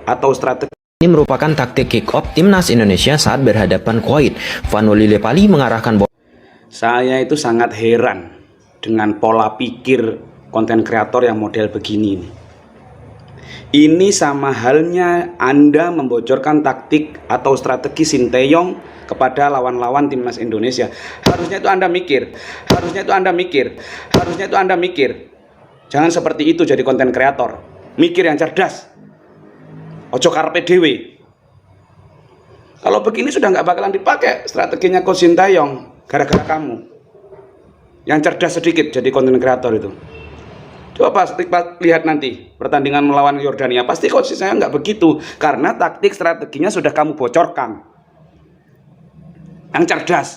atau strategi. Ini merupakan taktik kick-off timnas Indonesia saat berhadapan Kuwait. Vanoli Lepali mengarahkan bola. Saya itu sangat heran dengan pola pikir konten kreator yang model begini. Ini sama halnya Anda membocorkan taktik atau strategi Sinteyong kepada lawan-lawan timnas Indonesia. Harusnya itu Anda mikir. Jangan seperti itu jadi konten kreator. Mikir yang cerdas. Ojo karpe dewe. Kalau begini sudah nggak bakalan dipakai strateginya Coach Sinteyong gara-gara kamu. Yang cerdas sedikit jadi konten kreator itu. Coba lihat nanti pertandingan melawan Yordania, pasti Coach Sinteyong nggak begitu karena taktik strateginya sudah kamu bocorkan. Yang cerdas.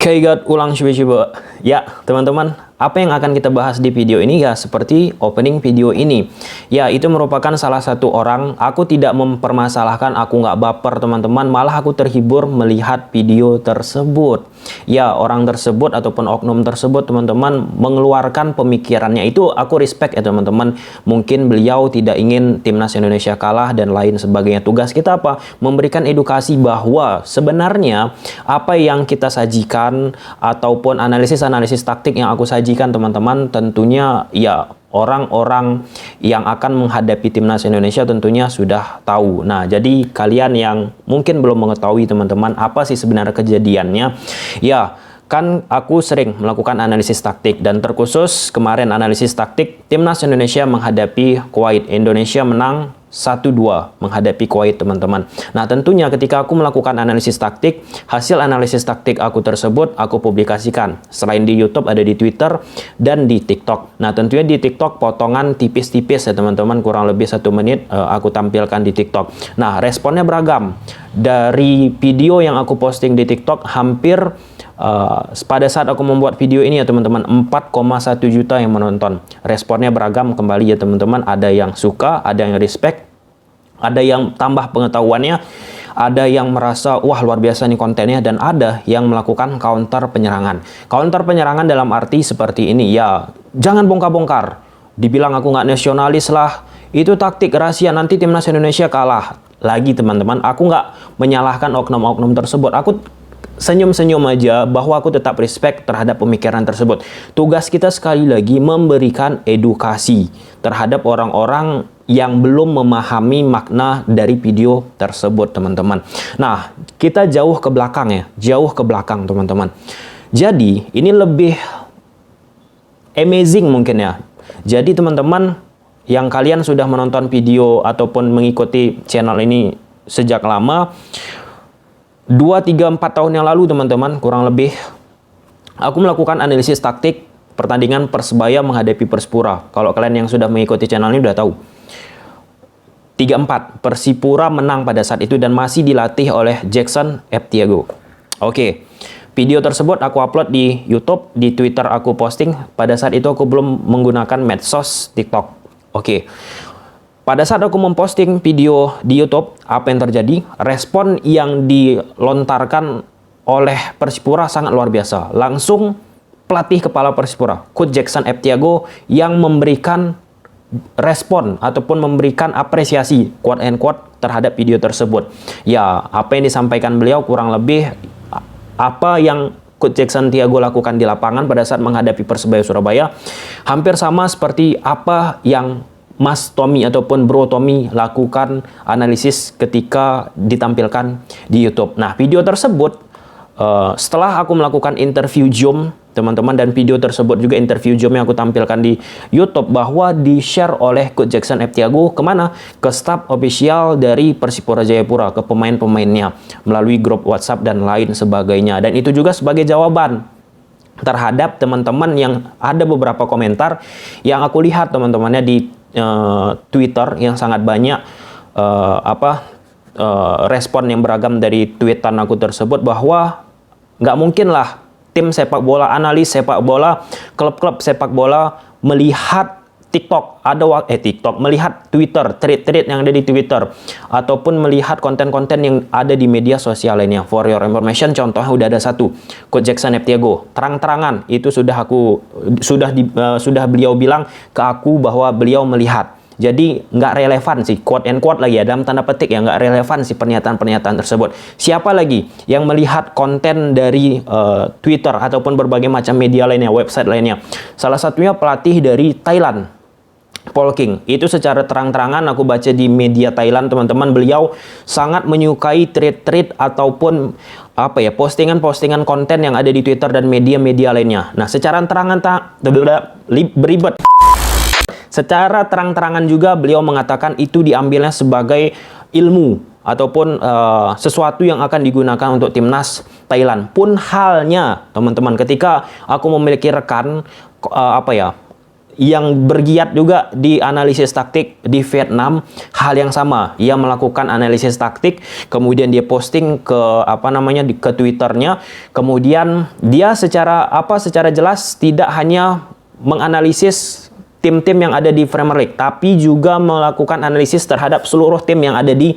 Oke, ulang coba. Ya, teman-teman, apa yang akan kita bahas di video ini ya seperti opening video ini. Ya, itu merupakan salah satu orang. Aku tidak mempermasalahkan, aku nggak baper teman-teman. Malah aku terhibur melihat video tersebut. Ya, orang tersebut ataupun oknum tersebut teman-teman mengeluarkan pemikirannya. Itu aku respect ya teman-teman. Mungkin beliau tidak ingin timnas Indonesia kalah dan lain sebagainya. Tugas kita apa? Memberikan edukasi bahwa sebenarnya apa yang kita sajikan ataupun analisis taktik yang aku sajikan teman-teman tentunya ya orang-orang yang akan menghadapi timnas Indonesia tentunya sudah tahu. Nah, jadi kalian yang mungkin belum mengetahui teman-teman apa sih sebenarnya kejadiannya, ya kan aku sering melakukan analisis taktik dan terkhusus kemarin analisis taktik timnas Indonesia menghadapi Kuwait. Indonesia menang 1-2 menghadapi Kuwait teman-teman. Nah, tentunya ketika aku melakukan analisis taktik, hasil analisis taktik aku tersebut aku publikasikan. Selain di YouTube ada di Twitter dan di TikTok. Nah, tentunya di TikTok potongan tipis-tipis ya teman-teman, kurang lebih 1 menit aku tampilkan di TikTok. Nah, responnya beragam. Dari video yang aku posting di TikTok hampir pada saat aku membuat video ini ya teman-teman 4,1 juta yang menonton. Responnya beragam kembali ya teman-teman. Ada yang suka, ada yang respect, ada yang tambah pengetahuannya, ada yang merasa wah luar biasa nih kontennya, dan ada yang melakukan counter penyerangan. Counter penyerangan dalam arti seperti ini ya, jangan bongkar-bongkar. Dibilang aku nggak nasionalis lah, itu taktik rahasia nanti timnas Indonesia kalah. Lagi teman-teman, aku nggak menyalahkan oknum-oknum tersebut. Aku senyum-senyum aja bahwa aku tetap respect terhadap pemikiran tersebut. Tugas kita sekali lagi memberikan edukasi terhadap orang-orang yang belum memahami makna dari video tersebut teman-teman. Nah, kita jauh ke belakang ya, jauh ke belakang teman-teman. Jadi ini lebih amazing mungkin ya. Jadi teman-teman yang kalian sudah menonton video ataupun mengikuti channel ini sejak lama, 2, 3, 4 tahun yang lalu teman-teman kurang lebih aku melakukan analisis taktik pertandingan Persebaya menghadapi Persipura. Kalau kalian yang sudah mengikuti channel ini udah tahu 3-4 Persipura menang pada saat itu dan masih dilatih oleh Jackson Eptiago. Oke, video tersebut aku upload di YouTube, di Twitter aku posting. Pada saat itu aku belum menggunakan medsos TikTok. Oke, pada saat aku memposting video di YouTube, apa yang terjadi? Respon yang dilontarkan oleh Persipura sangat luar biasa. Langsung pelatih kepala Persipura, Coach Jackson Eptiago, yang memberikan respon ataupun memberikan apresiasi quote and quote terhadap video tersebut. Ya, apa yang disampaikan beliau kurang lebih apa yang Coach Jackson Eptiago lakukan di lapangan pada saat menghadapi Persebaya Surabaya hampir sama seperti apa yang Mas Tommy ataupun Bro Tommy lakukan analisis ketika ditampilkan di YouTube. Nah, video tersebut setelah aku melakukan interview Zoom teman-teman, dan video tersebut juga interview Zoom yang aku tampilkan di YouTube, bahwa di-share oleh Coach Jackson Eptiago kemana? Ke staff official dari Persipura Jayapura, ke pemain-pemainnya melalui grup WhatsApp dan lain sebagainya. Dan itu juga sebagai jawaban terhadap teman-teman yang ada beberapa komentar yang aku lihat teman-temannya di Twitter yang sangat banyak respon yang beragam dari tweetan aku tersebut, bahwa nggak mungkin lah tim sepak bola, analis sepak bola, klub-klub sepak bola melihat melihat Twitter, thread-thread yang ada di Twitter, ataupun melihat konten-konten yang ada di media sosial lainnya. For your information, contohnya udah ada satu, Coach Jackson Neptiago, terang-terangan itu sudah beliau bilang ke aku bahwa beliau melihat. Jadi nggak relevan sih, quote and quote lagi ya, dalam tanda petik ya, nggak relevan sih pernyataan-pernyataan tersebut. Siapa lagi yang melihat konten dari Twitter ataupun berbagai macam media lainnya, website lainnya? Salah satunya pelatih dari Thailand, Paul King. Itu secara terang-terangan aku baca di media Thailand, teman-teman, beliau sangat menyukai thread-thread ataupun postingan-postingan konten yang ada di Twitter dan media-media lainnya. Nah, secara beribet. Secara terang-terangan juga beliau mengatakan itu diambilnya sebagai ilmu ataupun sesuatu yang akan digunakan untuk timnas Thailand. Pun halnya, teman-teman, ketika aku memiliki rekan yang bergiat juga di analisis taktik di Vietnam, hal yang sama. Ia melakukan analisis taktik, kemudian dia posting ke ke Twitternya. Kemudian dia secara jelas tidak hanya menganalisis tim-tim yang ada di Premier League, tapi juga melakukan analisis terhadap seluruh tim yang ada di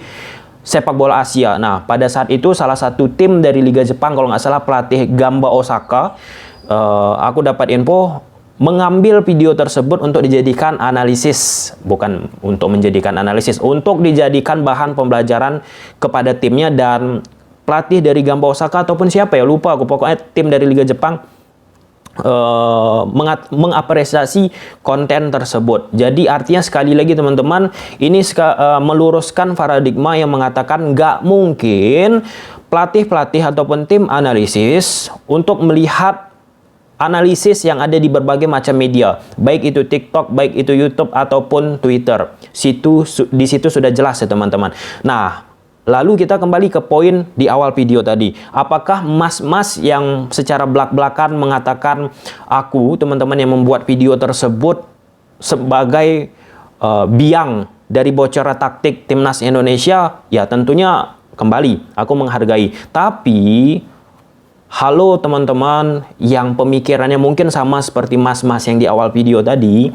sepak bola Asia. Nah, pada saat itu salah satu tim dari Liga Jepang, kalau nggak salah pelatih Gamba Osaka, aku dapat info, mengambil video tersebut untuk dijadikan analisis, bukan untuk menjadikan analisis, untuk dijadikan bahan pembelajaran kepada timnya. Dan pelatih dari Gamba Osaka ataupun siapa ya, lupa aku, pokoknya tim dari Liga Jepang mengapresiasi konten tersebut. Jadi artinya sekali lagi, teman-teman, ini meluruskan paradigma yang mengatakan nggak mungkin pelatih-pelatih ataupun tim analisis untuk melihat analisis yang ada di berbagai macam media, baik itu TikTok, baik itu YouTube ataupun Twitter. Di situ sudah jelas ya, teman-teman. Nah, lalu kita kembali ke poin di awal video tadi. Apakah mas-mas yang secara belak-belakan mengatakan aku, teman-teman, yang membuat video tersebut sebagai biang dari bocoran taktik timnas Indonesia? Ya, tentunya kembali aku menghargai. Tapi halo teman-teman yang pemikirannya mungkin sama seperti mas-mas yang di awal video tadi.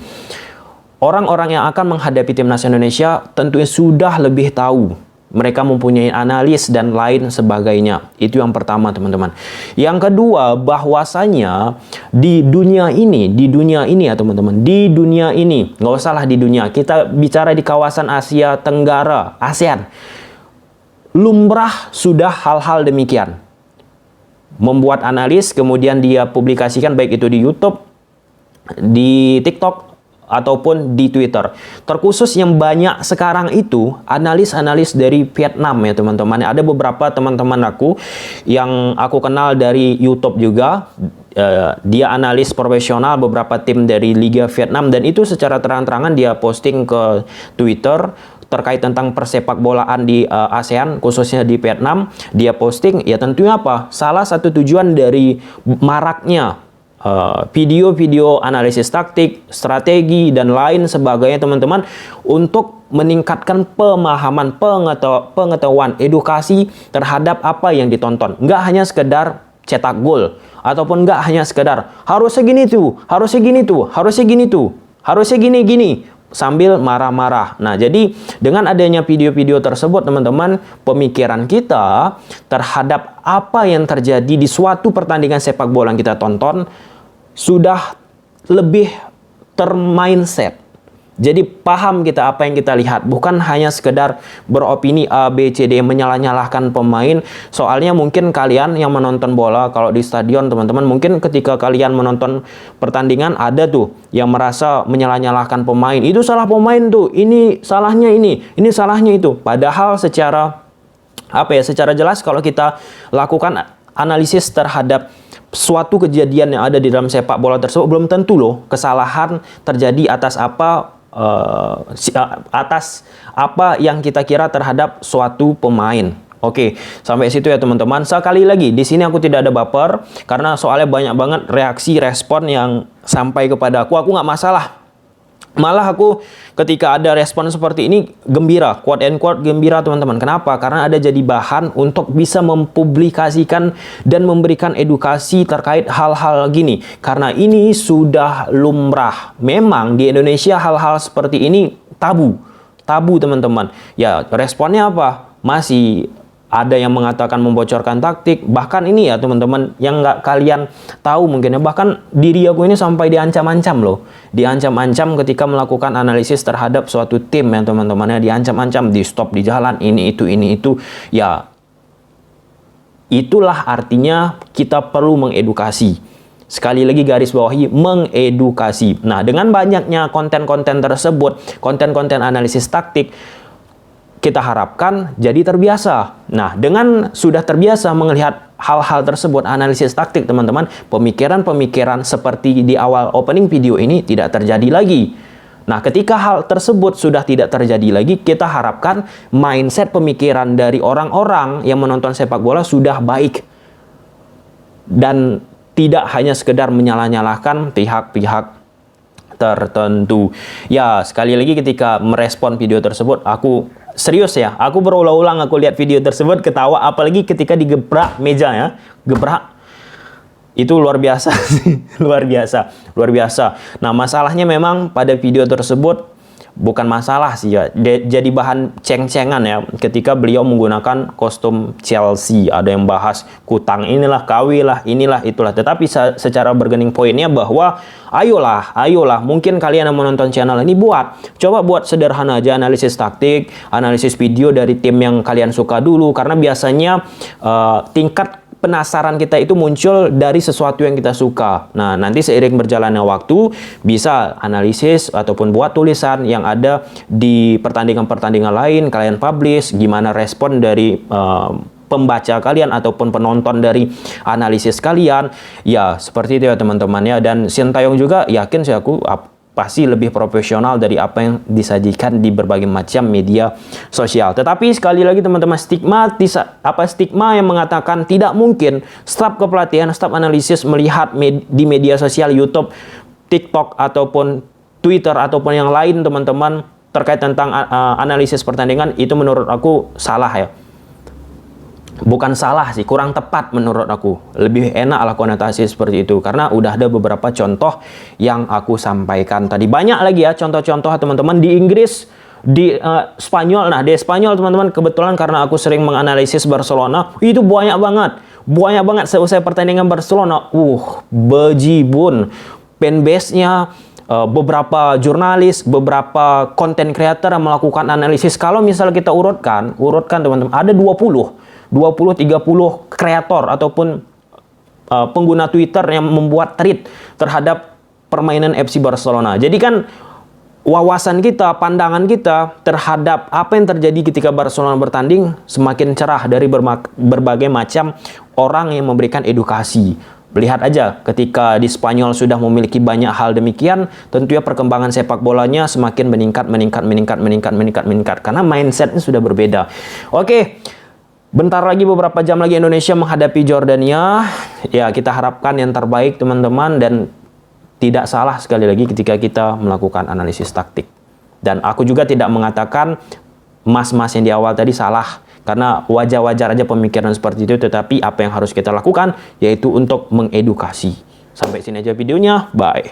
Orang-orang yang akan menghadapi timnas Indonesia tentunya sudah lebih tahu. Mereka mempunyai analis dan lain sebagainya. Itu yang pertama, teman-teman. Yang kedua, bahwasanya di dunia ini ya, teman-teman, di dunia ini, nggak usah lah di dunia, kita bicara di kawasan Asia Tenggara, ASEAN, lumrah sudah hal-hal demikian. Membuat analis, kemudian dia publikasikan baik itu di YouTube, di TikTok, ataupun di Twitter. Terkhusus yang banyak sekarang itu analis-analis dari Vietnam ya, teman-teman. Ada beberapa teman-teman aku yang aku kenal dari YouTube juga. Dia analis profesional beberapa tim dari Liga Vietnam, dan itu secara terang-terangan dia posting ke Twitter terkait tentang persepak bolaan di ASEAN, khususnya di Vietnam. Dia posting, ya tentunya apa? Salah satu tujuan dari maraknya video-video analisis taktik, strategi, dan lain sebagainya, teman-teman, untuk meningkatkan pemahaman, pengetahuan, edukasi terhadap apa yang ditonton. Nggak hanya sekedar cetak gol, ataupun nggak hanya sekedar harusnya gini tuh, harusnya gini tuh, harusnya gini tuh, harusnya gini-gini, sambil marah-marah. Nah, jadi dengan adanya video-video tersebut, teman-teman, pemikiran kita terhadap apa yang terjadi di suatu pertandingan sepak bola yang kita tonton sudah lebih termindset. Jadi paham kita apa yang kita lihat, bukan hanya sekedar beropini A, B, C, D, menyalah-nyalahkan pemain. Soalnya mungkin kalian yang menonton bola, kalau di stadion, teman-teman, mungkin ketika kalian menonton pertandingan ada tuh yang merasa menyalah-nyalahkan pemain. Itu salah pemain tuh, ini salahnya ini salahnya itu. Padahal secara jelas kalau kita lakukan analisis terhadap suatu kejadian yang ada di dalam sepak bola tersebut, belum tentu loh kesalahan terjadi atas apa yang kita kira terhadap suatu pemain. Oke, sampai situ ya, teman-teman. Sekali lagi, di sini aku tidak ada baper karena soalnya banyak banget reaksi respon yang sampai kepada aku. Aku nggak masalah Malah aku ketika ada respon seperti ini gembira, quote and quote gembira teman-teman. Kenapa? Karena ada jadi bahan untuk bisa mempublikasikan dan memberikan edukasi terkait hal-hal gini. Karena ini sudah lumrah. Memang di Indonesia hal-hal seperti ini tabu. Tabu teman-teman. Ya responnya apa? Masih ada yang mengatakan membocorkan taktik, bahkan ini ya teman-teman yang nggak kalian tahu mungkin ya, bahkan diri aku ini sampai diancam-ancam loh, diancam-ancam ketika melakukan analisis terhadap suatu tim ya teman-teman ya, diancam-ancam, di stop di jalan, ini itu, ya itulah artinya kita perlu mengedukasi. Sekali lagi garis bawahi, mengedukasi. Nah dengan banyaknya konten-konten tersebut, konten-konten analisis taktik, kita harapkan jadi terbiasa. Nah, dengan sudah terbiasa melihat hal-hal tersebut, analisis taktik teman-teman, pemikiran-pemikiran seperti di awal opening video ini tidak terjadi lagi. Nah, ketika hal tersebut sudah tidak terjadi lagi, kita harapkan mindset pemikiran dari orang-orang yang menonton sepak bola sudah baik. Dan tidak hanya sekedar menyalah-nyalahkan pihak-pihak tertentu. Ya, sekali lagi ketika merespon video tersebut, aku serius ya, aku berulang-ulang aku lihat video tersebut ketawa, apalagi ketika digebrak meja ya, gebrak. Itu luar biasa sih, luar biasa. Nah, masalahnya memang pada video tersebut bukan masalah sih ya, jadi bahan ceng-cengan ya ketika beliau menggunakan kostum Chelsea. Ada yang bahas kutang inilah, kawilah, inilah, itulah. Tetapi secara bergening poinnya bahwa ayolah, mungkin kalian yang menonton channel ini coba buat sederhana aja analisis taktik, analisis video dari tim yang kalian suka dulu, karena biasanya tingkat penasaran kita itu muncul dari sesuatu yang kita suka. Nah, nanti seiring berjalannya waktu, bisa analisis ataupun buat tulisan yang ada di pertandingan-pertandingan lain, kalian publish, gimana respon dari pembaca kalian ataupun penonton dari analisis kalian. Ya, seperti itu ya teman-teman ya. Dan Sintayong juga yakin sih aku pasti lebih profesional dari apa yang disajikan di berbagai macam media sosial. Tetapi sekali lagi teman-teman, stigma yang mengatakan tidak mungkin staf kepelatihan, staf analisis melihat di media sosial YouTube, TikTok ataupun Twitter ataupun yang lain teman-teman terkait tentang analisis pertandingan, itu menurut aku salah ya. Bukan salah sih, kurang tepat menurut aku. Lebih enak lah konotasi seperti itu, karena udah ada beberapa contoh yang aku sampaikan tadi. Banyak lagi ya contoh-contoh teman-teman di Inggris, di Spanyol. Nah, di Spanyol teman-teman, kebetulan karena aku sering menganalisis Barcelona, itu banyak banget selesai pertandingan Barcelona. Bejibun fanbase-nya, beberapa jurnalis, beberapa content creator yang melakukan analisis. Kalau misal kita urutkan teman-teman, ada 20-30 kreator ataupun pengguna Twitter yang membuat tweet terhadap permainan FC Barcelona. Jadi kan wawasan kita, pandangan kita terhadap apa yang terjadi ketika Barcelona bertanding semakin cerah dari berbagai macam orang yang memberikan edukasi. Lihat aja ketika di Spanyol sudah memiliki banyak hal demikian, tentunya perkembangan sepak bolanya semakin meningkat karena mindsetnya sudah berbeda. Oke. Bentar lagi, beberapa jam lagi Indonesia menghadapi Jordania. Ya, kita harapkan yang terbaik teman-teman, dan tidak salah sekali lagi ketika kita melakukan analisis taktik. Dan aku juga tidak mengatakan mas-mas yang di awal tadi salah, karena wajar-wajar aja pemikiran seperti itu, tetapi apa yang harus kita lakukan yaitu untuk mengedukasi. Sampai sini aja videonya, bye.